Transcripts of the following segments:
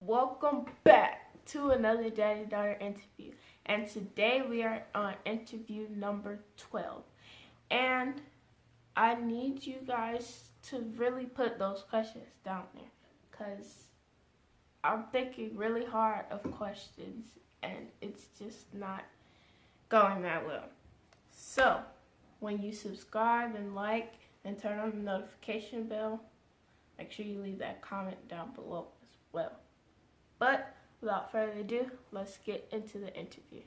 Welcome back to another daddy-daughter interview. And today we are on interview number 12. And I need you guys to really put those questions down there, because I'm thinking really hard of questions and it's just not going that well. So, when you subscribe and like and turn on the notification bell, make sure you leave that comment down below as well. But without further ado, let's get into the interview.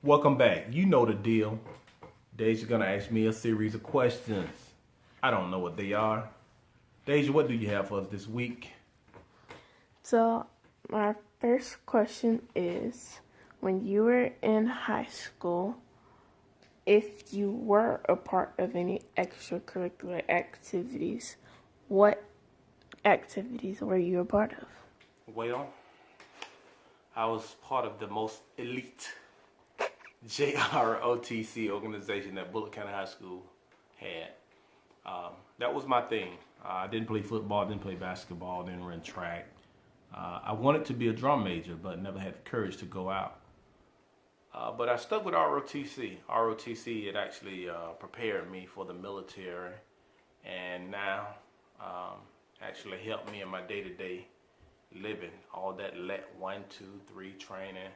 Welcome back. You know the deal. Dai'jah gonna ask me a series of questions. I don't know what they are. Dai'jah, what do you have for us this week? So, my first question is, when you were in high school, if you were a part of any extracurricular activities, what activities were you a part of? Well, I was part of the most elite JROTC organization that Bullitt County High School had. That was my thing. I didn't play football, didn't play basketball, didn't run track. I wanted to be a drum major, but never had the courage to go out. But I stuck with ROTC. ROTC had actually prepared me for the military, and now actually helped me in my day-to-day living. All that let 1, 2, 3 training.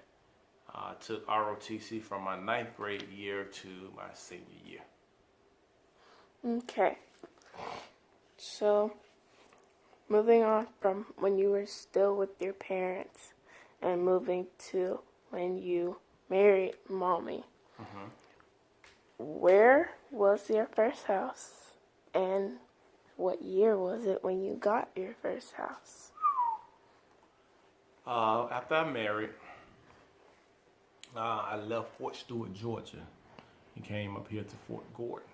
Took ROTC from my 9th grade year to my senior year. Okay. So, moving on from when you were still with your parents and moving to when you married mommy. Where was your first house? And what year was it when you got your first house? After I married, I left Fort Stewart, Georgia, and came up here to Fort Gordon.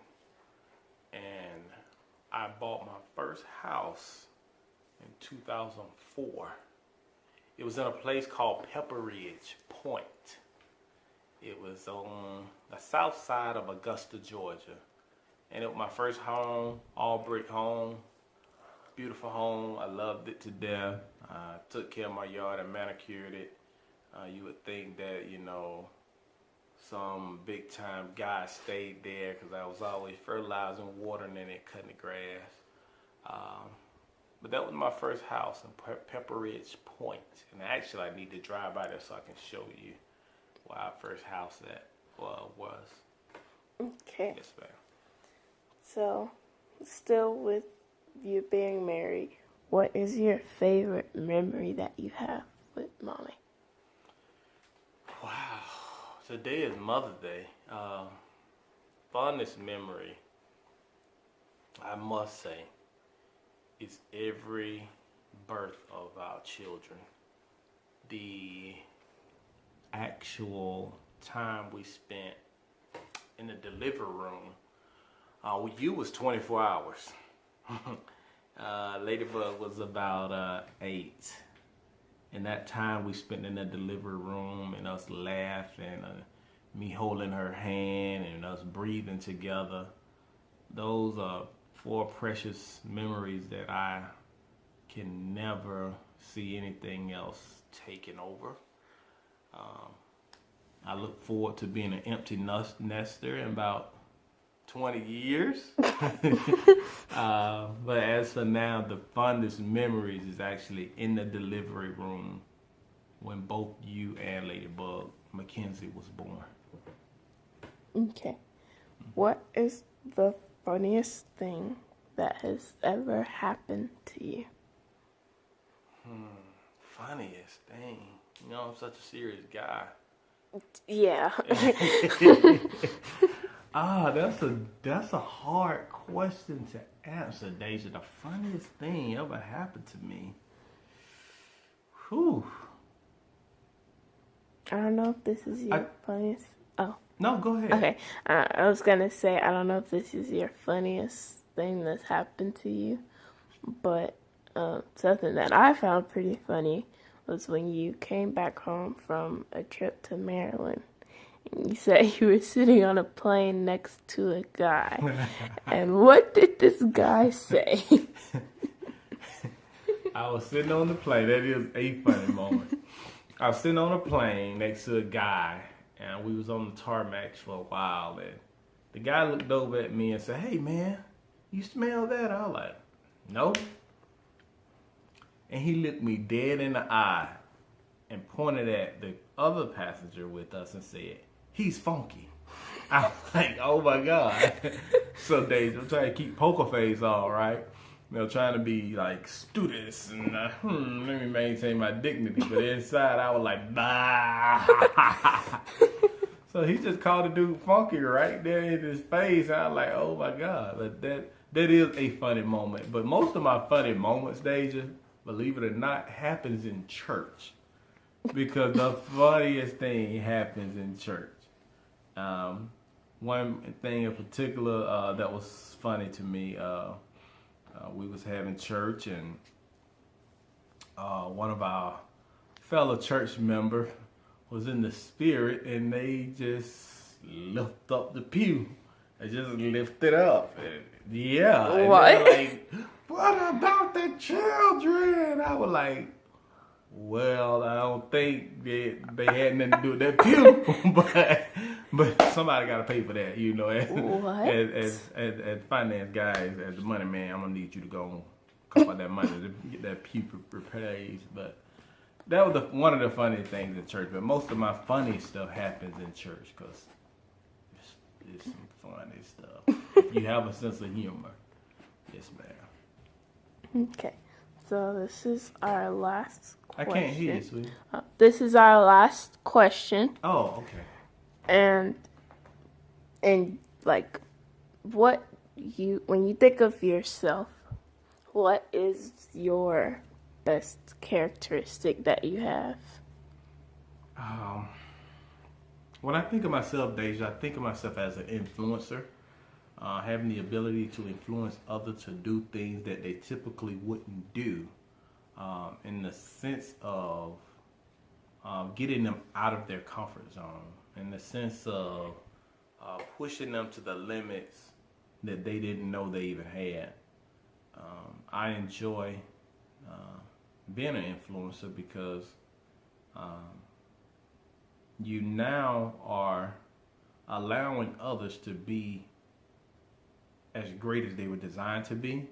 And I bought my first house in 2004. It was in a place called Pepperidge Point. It was on the south side of Augusta, Georgia. And it was my first home, all brick home, beautiful home. I loved it to death. Took care of my yard and manicured it. You would think that, some big time guy stayed there, because I was always fertilizing, watering it, cutting the grass. But that was my first house in Pepperidge Point. And actually I need to drive by there so I can show you where our first house was. Okay. Yes, ma'am. So, still with you being married, what is your favorite memory that you have with mommy? Wow. Today is Mother's Day. Fondest memory, I must say, is every birth of our children. The actual time we spent in the delivery room. With you was 24 hours. Ladybug was about 8. And that time we spent in the delivery room and us laughing, me holding her hand and us breathing together. Those are 4 precious memories that I can never see anything else taking over. I look forward to being an empty nester in about 20 years. But as for now, the fondest memories is actually in the delivery room when both you and Ladybug Mackenzie was born. Okay. What is the funniest thing that has ever happened to you? Funniest thing. I'm such a serious guy. Yeah. That's a hard question to answer, Dai'jah. The funniest thing ever happened to me. Whew. I don't know if this is your funniest. Oh. No, go ahead. Okay. I was going to say, I don't know if this is your funniest thing that's happened to you, but something that I found pretty funny was when you came back home from a trip to Maryland. And you said you were sitting on a plane next to a guy. And what did this guy say? I was sitting on the plane. That is a funny moment. I was sitting on a plane next to a guy, and we was on the tarmac for a while. And the guy looked over at me and said, "Hey, man, you smell that?" I was like, "No." And he looked me dead in the eye and pointed at the other passenger with us and said, "He's funky." I was like, "Oh my God." So Dai'jah, I'm trying to keep poker face on, right? You know, trying to be like studious and let me maintain my dignity. But inside, I was like, bah. So he just called the dude funky right there in his face. I was like, oh my God. But that is a funny moment. But most of my funny moments, Dai'jah, believe it or not, happens in church. Because the funniest thing happens in church. One thing in particular that was funny to me, we was having church, and one of our fellow church member was in the spirit, and they just lift up the pew. They just lift it up. And, yeah. And what? like, what about the children? I was like, well, I don't think that they had nothing to do with that pew, but somebody got to pay for that, you know. As finance guys, as the money man, I'm gonna need you to go come out that money to get that pew replaced. But that was one of the funny things in church. But most of my funny stuff happens in church because it's some funny stuff. If you have a sense of humor, yes, ma'am. Okay. So this is our last question. I can't hear you, sweetie. This is our last question. Oh, okay. And like, when you think of yourself, what is your best characteristic that you have? When I think of myself, Dai'jah, I think of myself as an influencer. Having the ability to influence others to do things that they typically wouldn't do, in the sense of getting them out of their comfort zone, in the sense of pushing them to the limits that they didn't know they even had. I enjoy being an influencer because you now are allowing others to be as great as they were designed to be,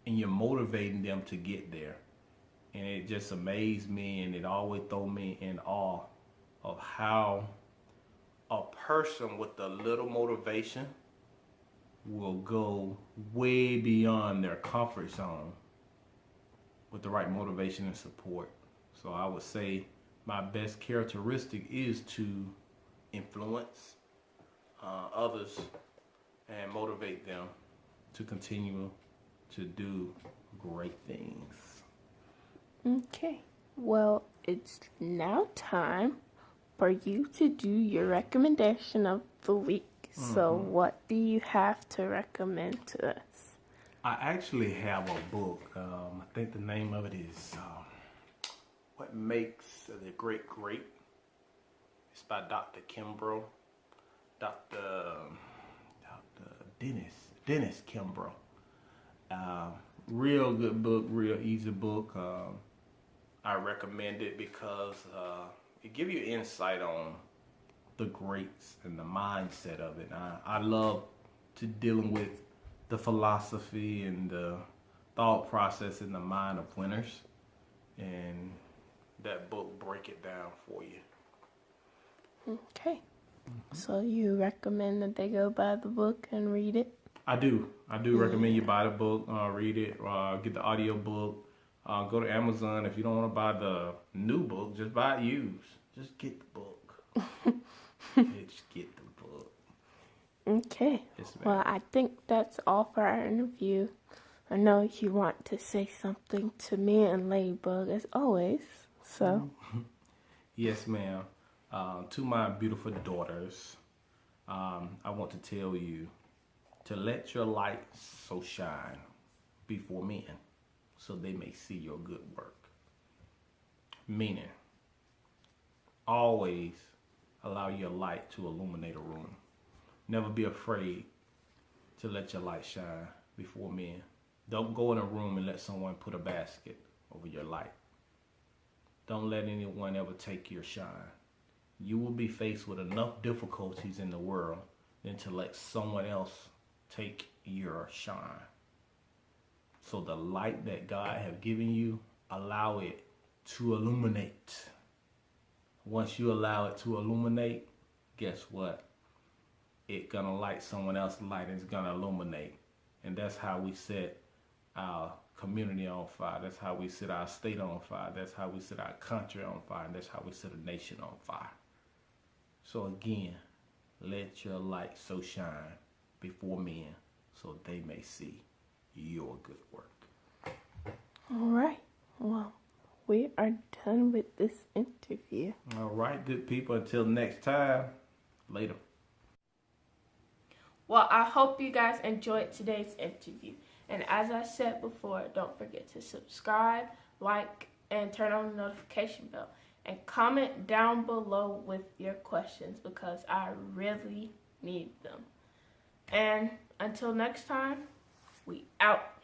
and you're motivating them to get there. And it just amazed me, and it always threw me in awe of how a person with a little motivation will go way beyond their comfort zone with the right motivation and support. So I would say my best characteristic is to influence others and motivate them to continue to do great things. Okay. Well, it's now time for you to do your recommendation of the week. Mm-hmm. So what do you have to recommend to us? I actually have a book. I think the name of it is What Makes the Great Great. It's by Dr. Kimbrough. Dr. Dennis Kimbrough. Real good book, real easy book. I recommend it because it gives you insight on the greats and the mindset of it. I love to dealing with the philosophy and the thought process in the mind of winners, and that book break it down for you. Okay. So you recommend that they go buy the book and read it? I do recommend you buy the book, read it, get the audio book. Go to Amazon. If you don't want to buy the new book, just buy it used. Just get the book. Just get the book. Okay. Yes, well, I think that's all for our interview. I know you want to say something to me and Ladybug as always. So. Yes, ma'am. To my beautiful daughters, I want to tell you to let your light so shine before men, so they may see your good work. Meaning, always allow your light to illuminate a room. Never be afraid to let your light shine before men. Don't go in a room and let someone put a basket over your light. Don't let anyone ever take your shine. You will be faced with enough difficulties in the world than to let someone else take your shine. So the light that God have given you, allow it to illuminate. Once you allow it to illuminate, guess what? It's gonna light someone else's light and it's gonna illuminate. And that's how we set our community on fire. That's how we set our state on fire. That's how we set our country on fire. And that's how we set a nation on fire. So again, let your light so shine before men so they may see your good work. All right. Well, we are done with this interview. All right, good people. Until next time, later. Well, I hope you guys enjoyed today's interview. And as I said before, don't forget to subscribe, like, and turn on the notification bell. And comment down below with your questions because I really need them. And until next time, we out.